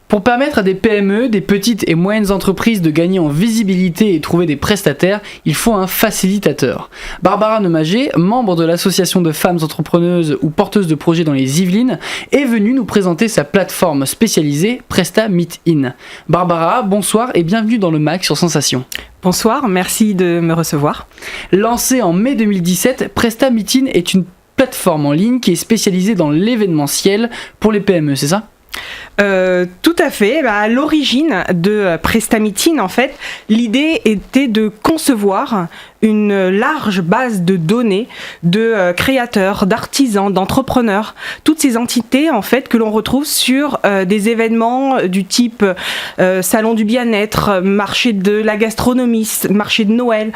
Pour permettre à des PME, des petites et moyennes entreprises de gagner en visibilité et trouver des prestataires, il faut un facilitateur. Barbara Nemagé, membre de l'association de femmes entrepreneuses ou porteuses de projets dans les Yvelines, est venue nous présenter sa plateforme spécialisée Presta Meet In. Barbara, bonsoir et bienvenue dans le MAC sur Sensation. Bonsoir, merci de me recevoir. Lancée en mai 2017, Presta Meet In est une plateforme en ligne qui est spécialisée dans l'événementiel pour les PME, c'est ça ? Tout à fait. À l'origine de Presta Meet In, en fait, l'idée était de concevoir une large base de données de créateurs, d'artisans, d'entrepreneurs, toutes ces entités en fait que l'on retrouve sur des événements du type salon du bien-être, marché de la gastronomie, marché de Noël,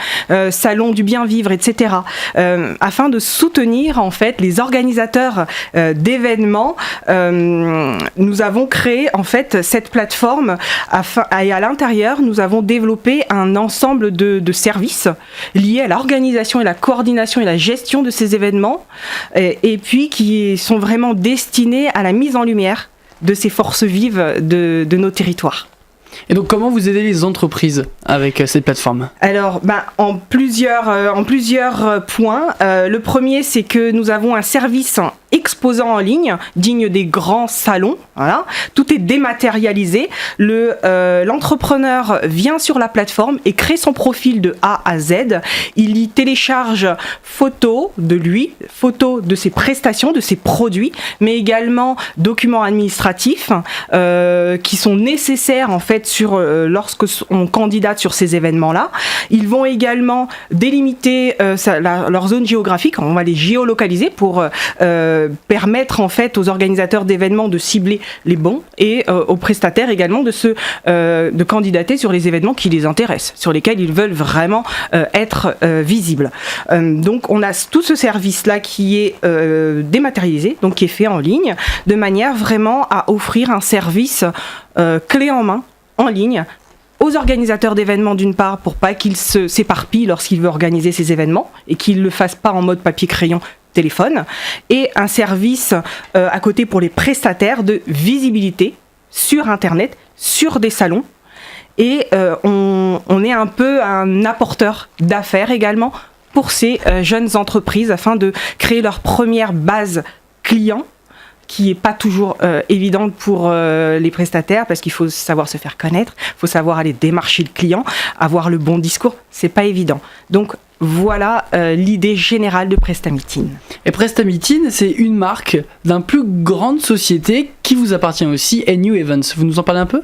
salon du bien-vivre, etc. Afin de soutenir en fait les organisateurs d'événements, nous avons créé en fait cette plateforme et à l'intérieur nous avons développé un ensemble de services liés à l'organisation et la coordination et la gestion de ces événements et puis qui sont vraiment destinés à la mise en lumière de ces forces vives de nos territoires. Et donc comment vous aidez les entreprises avec cette plateforme ? Alors en plusieurs points. Le premier, c'est que nous avons un service exposant en ligne, digne des grands salons. Voilà. Tout est dématérialisé. L'entrepreneur vient sur la plateforme et crée son profil de A à Z. Il y télécharge photos de lui, photos de ses prestations, de ses produits, mais également documents administratifs qui sont nécessaires en fait lorsque on candidate sur ces événements-là. Ils vont également délimiter leur zone géographique. On va les géolocaliser pour permettre en fait aux organisateurs d'événements de cibler les bons et aux prestataires également de candidater sur les événements qui les intéressent, sur lesquels ils veulent vraiment être visibles. Donc on a tout ce service-là qui est dématérialisé, donc qui est fait en ligne, de manière vraiment à offrir un service clé en main, en ligne, aux organisateurs d'événements d'une part, pour pas qu'ils s'éparpillent lorsqu'ils veulent organiser ces événements et qu'ils ne le fassent pas en mode papier-crayon, téléphone, et un service à côté pour les prestataires de visibilité sur Internet, sur des salons, et on est un peu un apporteur d'affaires également pour ces jeunes entreprises afin de créer leur première base client, qui n'est pas toujours évidente pour les prestataires parce qu'il faut savoir se faire connaître, il faut savoir aller démarcher le client, avoir le bon discours, c'est pas évident. Donc voilà l'idée générale de Presta Meet In. Et Presta Meet In, c'est une marque d'une plus grande société qui vous appartient aussi, NU Events. Vous nous en parlez un peu ?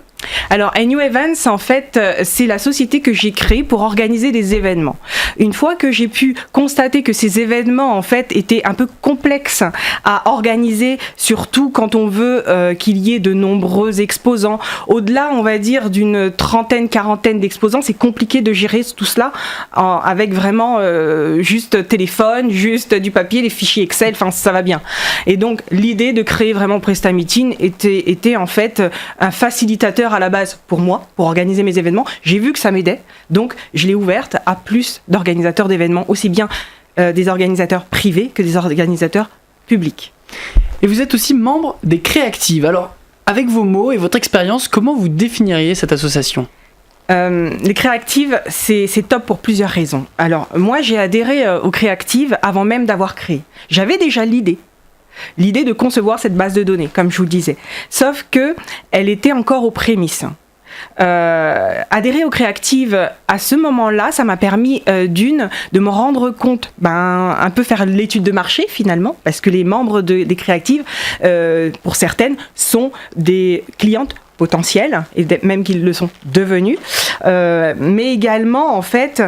Alors, NU Events, en fait, c'est la société que j'ai créée pour organiser des événements. Une fois que j'ai pu constater que ces événements, en fait, étaient un peu complexes à organiser, surtout quand on veut qu'il y ait de nombreux exposants, au-delà, on va dire, d'une quarantaine d'exposants, c'est compliqué de gérer tout cela avec vraiment juste téléphone, juste du papier, les fichiers Excel, enfin, ça va bien. Et donc, l'idée de créer vraiment Presta Meet In était en fait un facilitateur à la base pour moi, pour organiser mes événements. J'ai vu que ça m'aidait, donc je l'ai ouverte à plus d'organisateurs d'événements, aussi bien des organisateurs privés que des organisateurs publics. Et vous êtes aussi membre des Créactives. Alors, avec vos mots et votre expérience, comment vous définiriez cette association ? Les Créactives, c'est top pour plusieurs raisons. Alors, moi, j'ai adhéré aux Créactives avant même d'avoir créé. J'avais déjà l'idée de concevoir cette base de données, comme je vous le disais. Sauf que elle était encore aux prémices. Adhérer aux Créactives à ce moment-là, ça m'a permis de me rendre compte, un peu faire l'étude de marché finalement, parce que les membres des Créactives, pour certaines, sont des clientes potentiels, et même qu'ils le sont devenus, mais également en fait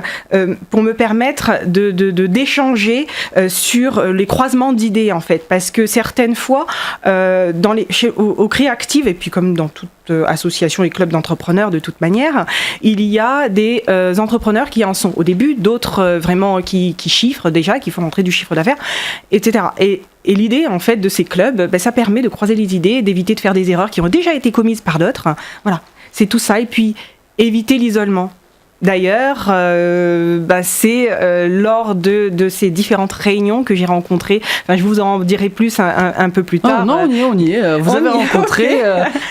pour me permettre d'échanger sur les croisements d'idées en fait, parce que certaines fois au Créactive, et puis comme dans toute association et club d'entrepreneurs de toute manière, il y a des entrepreneurs qui en sont au début, d'autres vraiment qui chiffrent déjà, qui font entrer du chiffre d'affaires, etc. Et l'idée, en fait, de ces clubs, ça permet de croiser les idées, d'éviter de faire des erreurs qui ont déjà été commises par d'autres. Voilà, c'est tout ça. Et puis, éviter l'isolement. D'ailleurs, c'est lors de ces différentes réunions que j'ai rencontrées. Enfin, je vous en dirai plus un peu plus tard. Non, on y est. Vous avez rencontré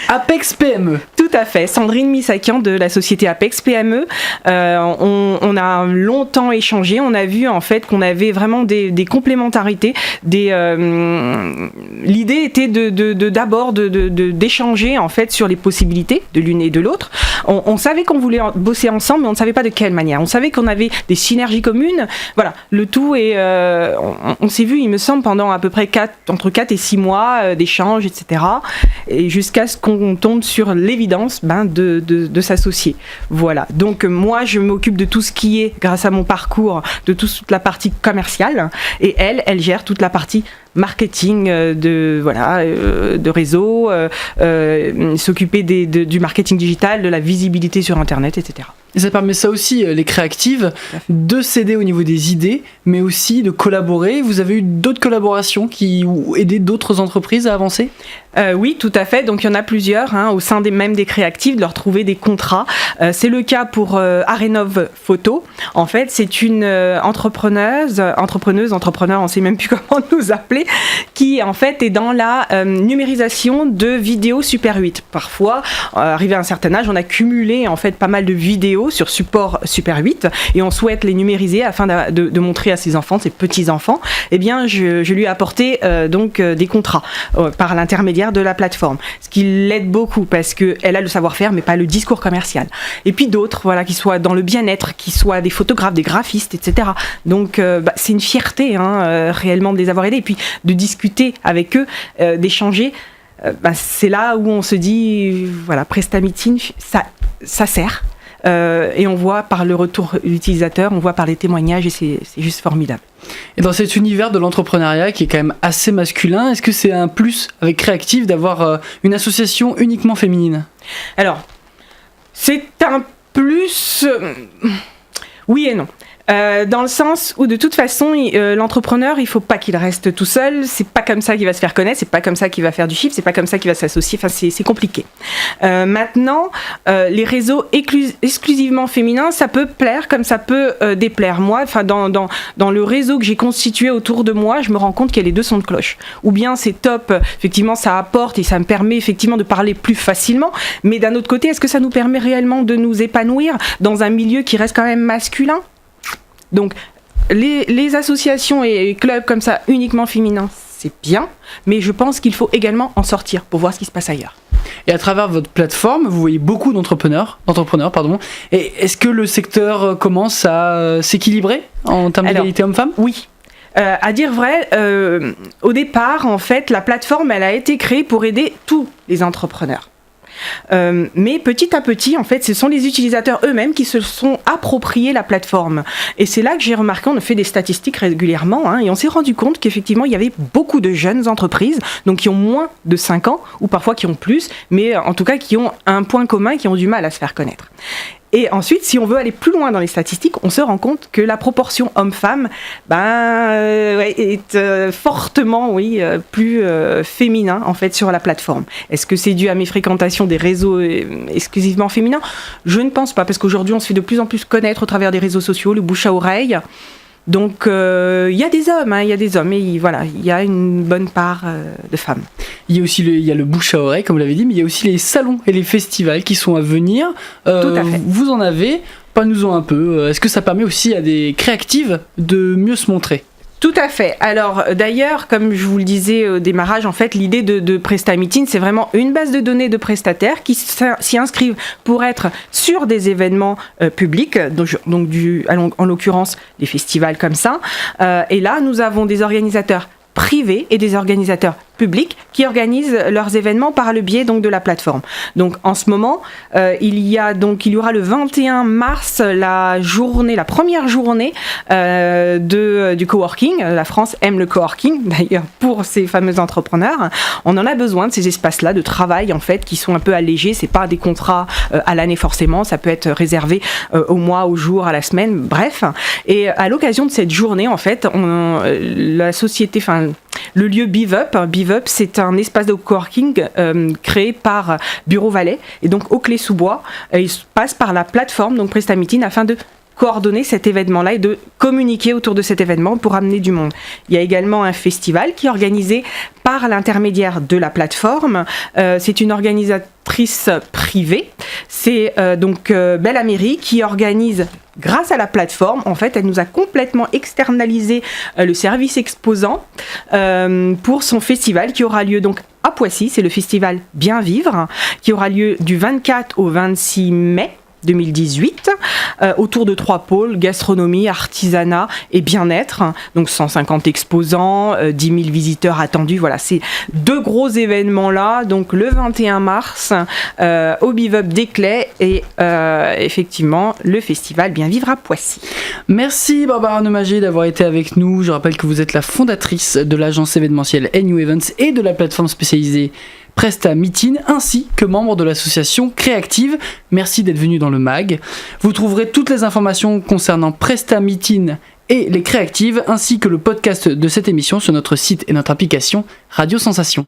Apex PME. Tout à fait. Sandrine Missakian de la société Apex PME. On a longtemps échangé. On a vu en fait qu'on avait vraiment des complémentarités. L'idée était d'abord d'échanger en fait sur les possibilités de l'une et de l'autre. On savait qu'on voulait bosser ensemble, mais on ne savait pas de quelle manière. On savait qu'on avait des synergies communes. Voilà, le tout est... on s'est vu, il me semble, pendant à peu près entre 4 et 6 mois d'échanges, etc. Et jusqu'à ce qu'on tombe sur l'évidence de s'associer. Voilà, donc moi, je m'occupe de tout ce qui est, grâce à mon parcours, de toute la partie commerciale. Et elle gère toute la partie marketing de réseau, s'occuper du marketing digital, de la visibilité sur Internet, etc. Et ça permet ça aussi, les créatives, de s'aider au niveau des idées, mais aussi de collaborer. Vous avez eu d'autres collaborations qui ont aidé d'autres entreprises à avancer ? Oui, tout à fait. Donc il y en a plusieurs au sein des créatives, de leur trouver des contrats. C'est le cas pour Arenov Photo. En fait, c'est une entrepreneur, on ne sait même plus comment nous appeler, qui en fait est dans la numérisation de vidéos Super 8. Parfois, arrivé à un certain âge, on a cumulé en fait pas mal de vidéos sur support Super 8 et on souhaite les numériser afin de montrer à ses enfants, ses petits-enfants. Eh bien, je lui ai apporté des contrats par l'intermédiaire de la plateforme, ce qui l'aide beaucoup parce qu'elle a le savoir-faire mais pas le discours commercial. Et puis d'autres, qui soient dans le bien-être, qui soient des photographes, des graphistes, etc. Donc c'est une fierté réellement de les avoir aidés et puis de discuter avec eux, d'échanger. C'est là où on se dit, PrestaMeeting, ça sert. Et on voit par le retour utilisateur, on voit par les témoignages et c'est juste formidable. Et dans cet univers de l'entrepreneuriat qui est quand même assez masculin, est-ce que c'est un plus avec Créactive d'avoir une association uniquement féminine ? Alors, c'est un plus... oui et non. Dans le sens où de toute façon l'entrepreneur il faut pas qu'il reste tout seul, c'est pas comme ça qu'il va se faire connaître, c'est pas comme ça qu'il va faire du chiffre, c'est pas comme ça qu'il va s'associer, c'est compliqué. Maintenant les réseaux exclusivement féminins, ça peut plaire comme ça peut déplaire. Moi dans le réseau que j'ai constitué autour de moi, je me rends compte qu'il y a les deux sons de cloche. Ou bien c'est top, effectivement ça apporte et ça me permet effectivement de parler plus facilement, mais d'un autre côté, est-ce que ça nous permet réellement de nous épanouir dans un milieu qui reste quand même masculin ? Donc, les associations et clubs comme ça, uniquement féminins, c'est bien, mais je pense qu'il faut également en sortir pour voir ce qui se passe ailleurs. Et à travers votre plateforme, vous voyez beaucoup d'entrepreneurs. Et est-ce que le secteur commence à s'équilibrer en termes d'égalité homme-femme ? Oui. À dire vrai, au départ, en fait, la plateforme, elle a été créée pour aider tous les entrepreneurs. Mais petit à petit, en fait, ce sont les utilisateurs eux-mêmes qui se sont appropriés la plateforme. Et c'est là que j'ai remarqué, on fait des statistiques régulièrement, et on s'est rendu compte qu'effectivement, il y avait beaucoup de jeunes entreprises, donc qui ont moins de 5 ans, ou parfois qui ont plus, mais en tout cas qui ont un point commun, qui ont du mal à se faire connaître. Et ensuite, si on veut aller plus loin dans les statistiques, on se rend compte que la proportion homme-femme est fortement, plus féminin en fait sur la plateforme. Est-ce que c'est dû à mes fréquentations des réseaux exclusivement féminins ? Je ne pense pas, parce qu'aujourd'hui, on se fait de plus en plus connaître au travers des réseaux sociaux, le bouche à oreille. Donc, il y a des hommes, mais il y a une bonne part de femmes. Il y a aussi le bouche à oreille, comme vous l'avez dit, mais il y a aussi les salons et les festivals qui sont à venir. Tout à fait. Vous en avez, parlez-nous un peu. Est-ce que ça permet aussi à des créatives de mieux se montrer ? Tout à fait. Alors d'ailleurs, comme je vous le disais au démarrage, en fait, l'idée de PrestaMeeting, c'est vraiment une base de données de prestataires qui s'y inscrivent pour être sur des événements publics, donc en l'occurrence des festivals comme ça. Et là, nous avons des organisateurs privés et des organisateurs publics qui organisent leurs événements par le biais donc de la plateforme. Donc en ce moment, il y aura le 21 mars la première journée du coworking. La France aime le coworking d'ailleurs pour ces fameux entrepreneurs. On en a besoin de ces espaces-là de travail en fait qui sont un peu allégés. C'est pas des contrats à l'année forcément. Ça peut être réservé au mois, au jour, à la semaine, bref. Et à l'occasion de cette journée en fait, le lieu BeVup. BeVup, c'est un espace de coworking créé par Bureau Valais et donc au Clé-sous-Bois. Il passe par la plateforme, donc PrestaMeeting, afin de coordonner cet événement-là et de communiquer autour de cet événement pour amener du monde. Il y a également un festival qui est organisé par l'intermédiaire de la plateforme. C'est une organisatrice privée. C'est donc Belle Amérique qui organise, grâce à la plateforme, en fait, elle nous a complètement externalisé le service exposant pour son festival qui aura lieu donc à Poissy. C'est le festival Bien Vivre qui aura lieu du 24 au 26 mai 2018, autour de 3 pôles, gastronomie, artisanat et bien-être. Donc 150 exposants, 10 000 visiteurs attendus. Voilà, c'est 2 gros événements là. Donc le 21 mars au BeVup des Clés et effectivement le festival Bien Vivre à Poissy. Merci Barbara Nomagé d'avoir été avec nous. Je rappelle que vous êtes la fondatrice de l'agence événementielle NU Events et de la plateforme spécialisée PrestaMeeting, ainsi que membre de l'association Créactive. Merci d'être venu dans le MAG. Vous trouverez toutes les informations concernant PrestaMeeting et les Créactives, ainsi que le podcast de cette émission sur notre site et notre application Radio Sensation.